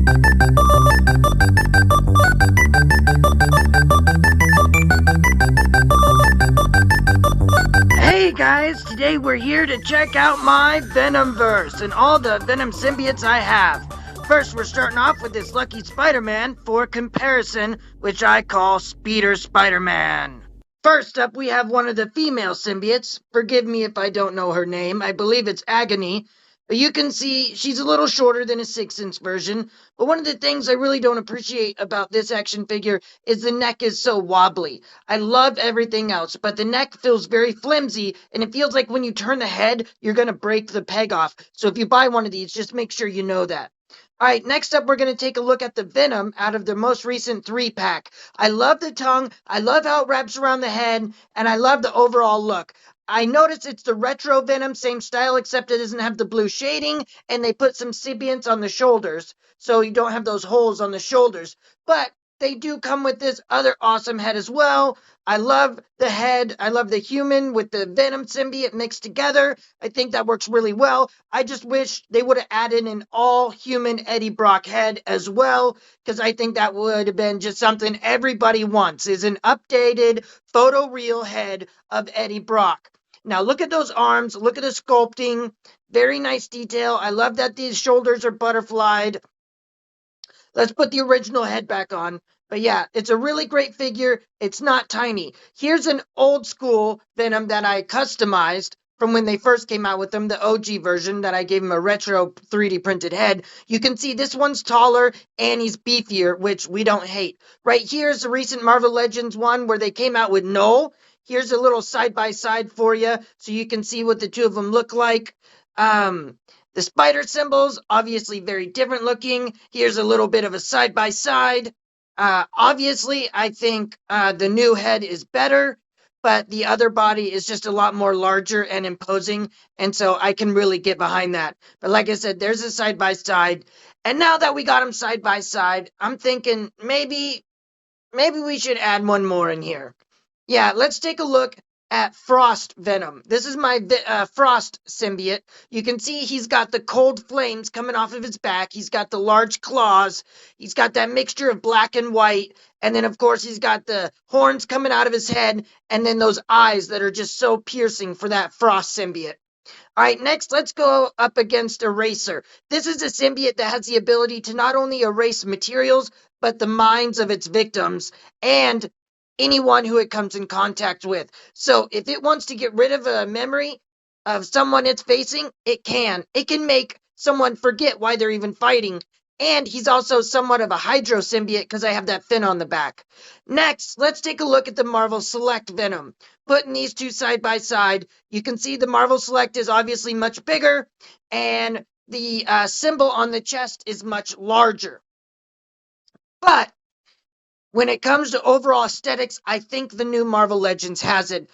Hey guys, today we're here to check out my VENOMVERSE and all the Venom symbiotes I have. First, we're starting off with this lucky Spider-Man for comparison, which I call Speeder Spider-Man. First up, we have one of the female symbiotes. Forgive me if I don't know her name. I believe it's Agony. But you can see she's a little shorter than a 6-inch version. But one of the things I really don't appreciate about this action figure is the neck is so wobbly. I love everything else, but the neck feels very flimsy, and it feels like when you turn the head, you're going to break the peg off. So if you buy one of these, just make sure you know that. All right, next up, we're going to take a look at the Venom out of the most recent 3-pack. I love the tongue, I love how it wraps around the head, and I love the overall look. I noticed it's the retro Venom, same style, except it doesn't have the blue shading, and they put some symbionts on the shoulders, so you don't have those holes on the shoulders. But they do come with this other awesome head as well. I love the head. I love the human with the Venom symbiote mixed together. I think that works really well. I just wish they would have added an all-human Eddie Brock head as well, because I think that would have been just something everybody wants, is an updated photoreal head of Eddie Brock. Now, look at those arms. Look at the sculpting. Very nice detail. I love that these shoulders are butterflied. Let's put the original head back on. But yeah, it's a really great figure. It's not tiny. Here's an old school Venom that I customized from when they first came out with them, the OG version that I gave him a retro 3D printed head. You can see this one's taller and he's beefier, which we don't hate. Right here's the recent Marvel Legends one where they came out with Noel. Here's a little side-by-side for you so you can see what the two of them look like. The spider symbols, obviously very different looking. Here's a little bit of a side-by-side. Obviously, I think the new head is better, but the other body is just a lot more larger and imposing, and so I can really get behind that. But like I said, there's a side-by-side. And now that we got them side-by-side, I'm thinking maybe we should add one more in here. Yeah, let's take a look at Frost Venom. This is my Frost symbiote. You can see he's got the cold flames coming off of his back. He's got the large claws. He's got that mixture of black and white. And then, of course, he's got the horns coming out of his head. And then those eyes that are just so piercing for that Frost symbiote. All right, next, let's go up against Eraser. This is a symbiote that has the ability to not only erase materials, but the minds of its victims and anyone who it comes in contact with. So if it wants to get rid of a memory of someone it's facing, it can. It can make someone forget why they're even fighting. And he's also somewhat of a hydro symbiote because I have that fin on the back. Next, let's take a look at the Marvel Select Venom. Putting these two side by side, you can see the Marvel Select is obviously much bigger, and the symbol on the chest is much larger. But when it comes to overall aesthetics, I think the new Marvel Legends has it.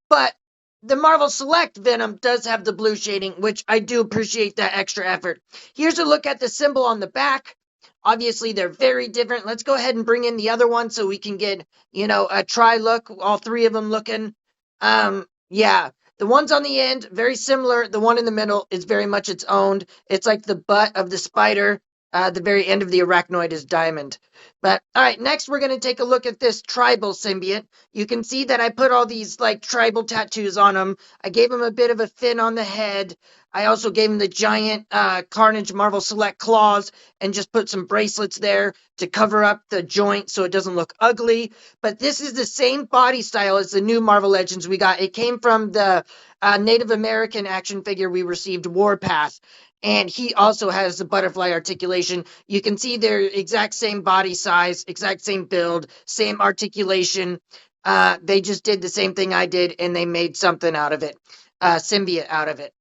But the Marvel Select Venom does have the blue shading, which I do appreciate that extra effort. Here's a look at the symbol on the back. Obviously, they're very different. Let's go ahead and bring in the other one so we can get, a try look. All three of them looking. Yeah. The ones on the end, very similar. The one in the middle is very much its own. It's like the butt of the spider. The very end of the arachnoid is diamond. But, all right, next we're going to take a look at this tribal symbiote. You can see that I put all these, tribal tattoos on him. I gave him a bit of a fin on the head. I also gave him the giant Carnage Marvel Select claws and just put some bracelets there to cover up the joint so it doesn't look ugly. But this is the same body style as the new Marvel Legends we got. It came from the Native American action figure we received, Warpath. And he also has the butterfly articulation. You can see they're exact same body size, exact same build, same articulation. They just did the same thing I did, and they made something out of it, symbiote out of it.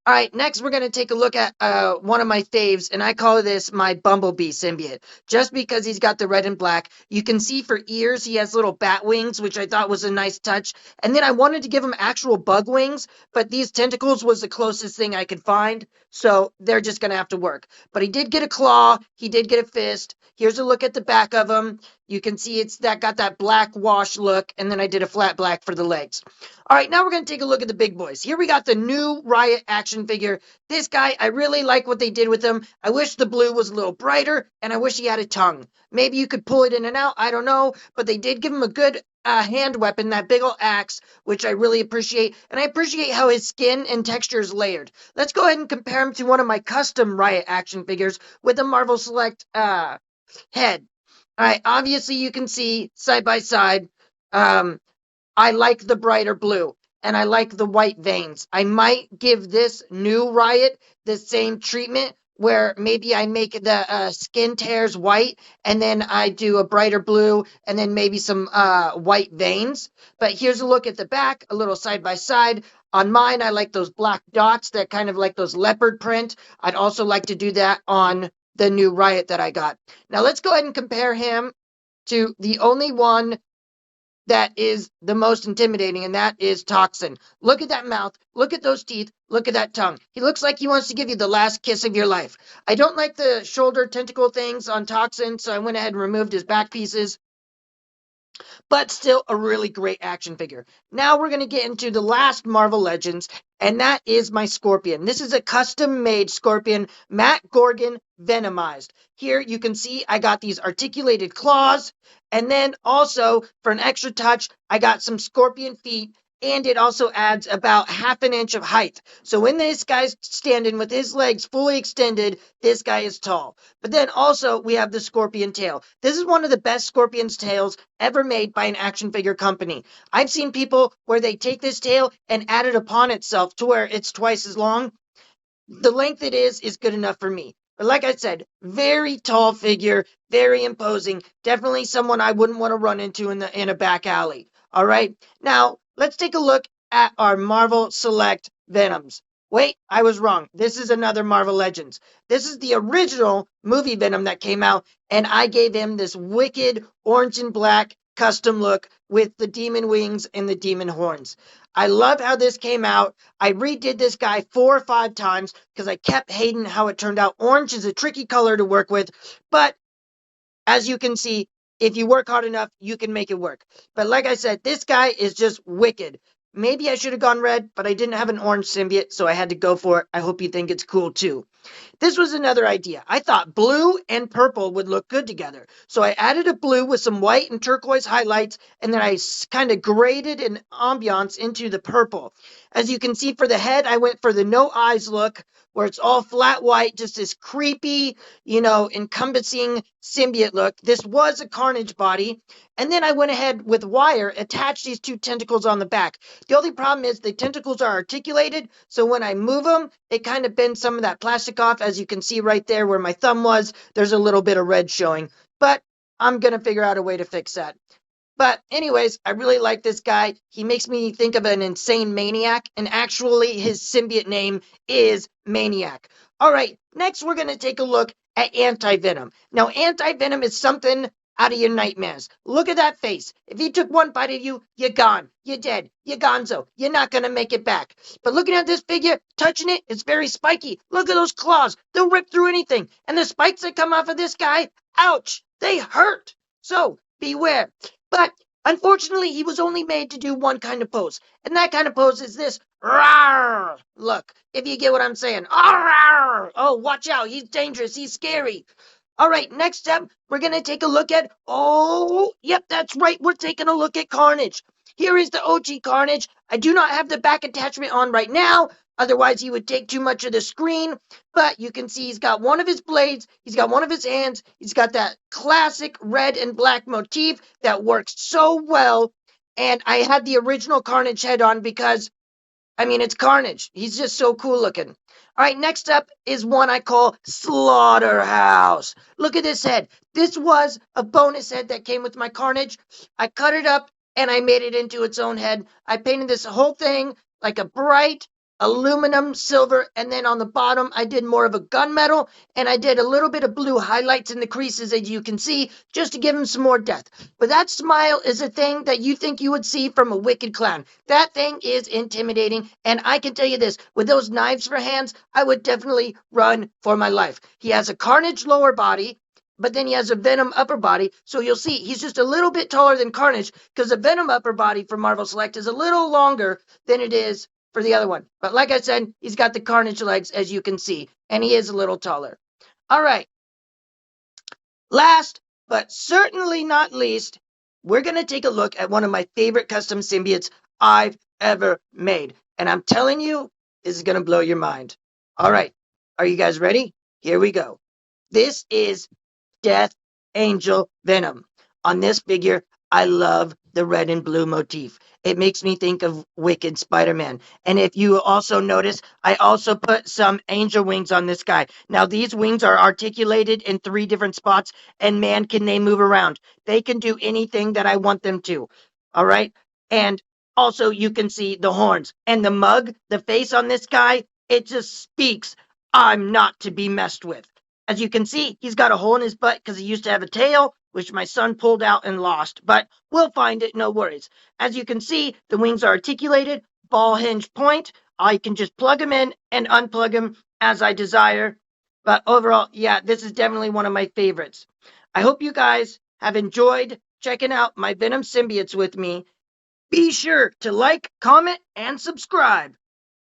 All right, next we're going to take a look at one of my faves, and I call this my Bumblebee symbiote, just because he's got the red and black. You can see for ears he has little bat wings, which I thought was a nice touch. And then I wanted to give him actual bug wings, but these tentacles was the closest thing I could find, so they're just going to have to work. But he did get a claw, he did get a fist. Here's a look at the back of him. You can see it's got that black wash look, and then I did a flat black for the legs. All right, now we're going to take a look at the big boys. Here we got the new Riot action figure. This guy, I really like what they did with him. I wish the blue was a little brighter, and I wish he had a tongue. Maybe you could pull it in and out, I don't know, but they did give him a good hand weapon, that big ol' axe, which I really appreciate, and I appreciate how his skin and texture is layered. Let's go ahead and compare him to one of my custom Riot action figures with a Marvel Select head. All right, obviously you can see side by side. I like the brighter blue, and I like the white veins. I might give this new Riot the same treatment where maybe I make the skin tears white, and then I do a brighter blue, and then maybe some white veins. But here's a look at the back, a little side by side. On mine, I like those black dots that kind of like those leopard print. I'd also like to do that on the new Riot that I got. Now let's go ahead and compare him to the only one that is the most intimidating, and that is Toxin. Look at that mouth. Look at those teeth. Look at that tongue. He looks like he wants to give you the last kiss of your life. I don't like the shoulder tentacle things on Toxin, so I went ahead and removed his back pieces. But still a really great action figure. Now we're going to get into the last Marvel Legends, and that is my Scorpion. This is a custom-made Scorpion, Matt Gorgon Venomized. Here you can see I got these articulated claws, and then also for an extra touch, I got some Scorpion feet, and it also adds about half an inch of height. So when this guy's standing with his legs fully extended, this guy is tall. But then also we have the Scorpion tail. This is one of the best Scorpion's tails ever made by an action figure company. I've seen people where they take this tail and add it upon itself to where it's twice as long. The length it is good enough for me. But like I said, very tall figure, very imposing. Definitely someone I wouldn't want to run into in a back alley. All right. Now, let's take a look at our Marvel Select Venoms. Wait, I was wrong. This is another Marvel Legends. This is the original movie Venom that came out, and I gave him this wicked orange and black custom look with the demon wings and the demon horns. I love how this came out. I redid this guy 4 or 5 times because I kept hating how it turned out. Orange is a tricky color to work with, but as you can see, if you work hard enough, you can make it work. But like I said, this guy is just wicked. Maybe I should have gone red, but I didn't have an orange symbiote, so I had to go for it. I hope you think it's cool too. This was another idea. I thought blue and purple would look good together. So I added a blue with some white and turquoise highlights, and then I kind of graded an ambiance into the purple. As you can see for the head, I went for the no eyes look, where it's all flat white, just this creepy, encompassing symbiote look. This was a Carnage body. And then I went ahead with wire, attached these 2 tentacles on the back. The only problem is the tentacles are articulated, so when I move them, it kind of bends some of that plastic off. As you can see right there where my thumb was, there's a little bit of red showing. But I'm going to figure out a way to fix that. But anyways, I really like this guy. He makes me think of an insane maniac, and actually his symbiote name is Maniac. All right, next we're going to take a look at Anti-Venom. Now, Anti-Venom is something out of your nightmares. Look at that face. If he took one bite of you, you're gone. You're dead. You're gonzo. You're not going to make it back. But looking at this figure, touching it, it's very spiky. Look at those claws. They'll rip through anything. And the spikes that come off of this guy, ouch, they hurt. So, beware. But unfortunately, he was only made to do one kind of pose. And that kind of pose is this. Rawr! Look, if you get what I'm saying. Rawr! Oh, watch out. He's dangerous. He's scary. All right, next up, we're going to take a look at, yep, that's right, we're taking a look at Carnage. Here is the OG Carnage. I do not have the back attachment on right now, otherwise he would take too much of the screen, but you can see he's got one of his blades, he's got one of his hands, he's got that classic red and black motif that works so well, and I had the original Carnage head on because, it's Carnage. He's just so cool looking. All right, next up is one I call Slaughterhouse. Look at this head. This was a bonus head that came with my Carnage. I cut it up and I made it into its own head. I painted this whole thing like a bright aluminum silver, and then on the bottom I did more of a gunmetal, and I did a little bit of blue highlights in the creases, as you can see, just to give him some more depth. But that smile is a thing that you think you would see from a wicked clown. That thing is intimidating, and I can tell you this, with those knives for hands, I would definitely run for my life. He has a Carnage lower body, but then he has a Venom upper body. So you'll see he's just a little bit taller than Carnage because the Venom upper body for Marvel Select is a little longer than it is for the other one. But like I said, he's got the Carnage legs, as you can see, and he is a little taller. All right. Last, but certainly not least, we're going to take a look at one of my favorite custom symbiotes I've ever made. And I'm telling you, this is going to blow your mind. All right. Are you guys ready? Here we go. This is Death Angel Venom. On this figure, I love the red and blue motif. It makes me think of Wicked Spider-Man. And if you also notice, I also put some angel wings on this guy. Now, these wings are articulated in 3 different spots, and man, can they move around. They can do anything that I want them to. All right? And also, you can see the horns. And the mug, the face on this guy, it just speaks, I'm not to be messed with. As you can see, he's got a hole in his butt because he used to have a tail, which my son pulled out and lost. But we'll find it, no worries. As you can see, the wings are articulated, ball hinge point. I can just plug them in and unplug them as I desire. But overall, yeah, this is definitely one of my favorites. I hope you guys have enjoyed checking out my Venom symbiotes with me. Be sure to like, comment, and subscribe.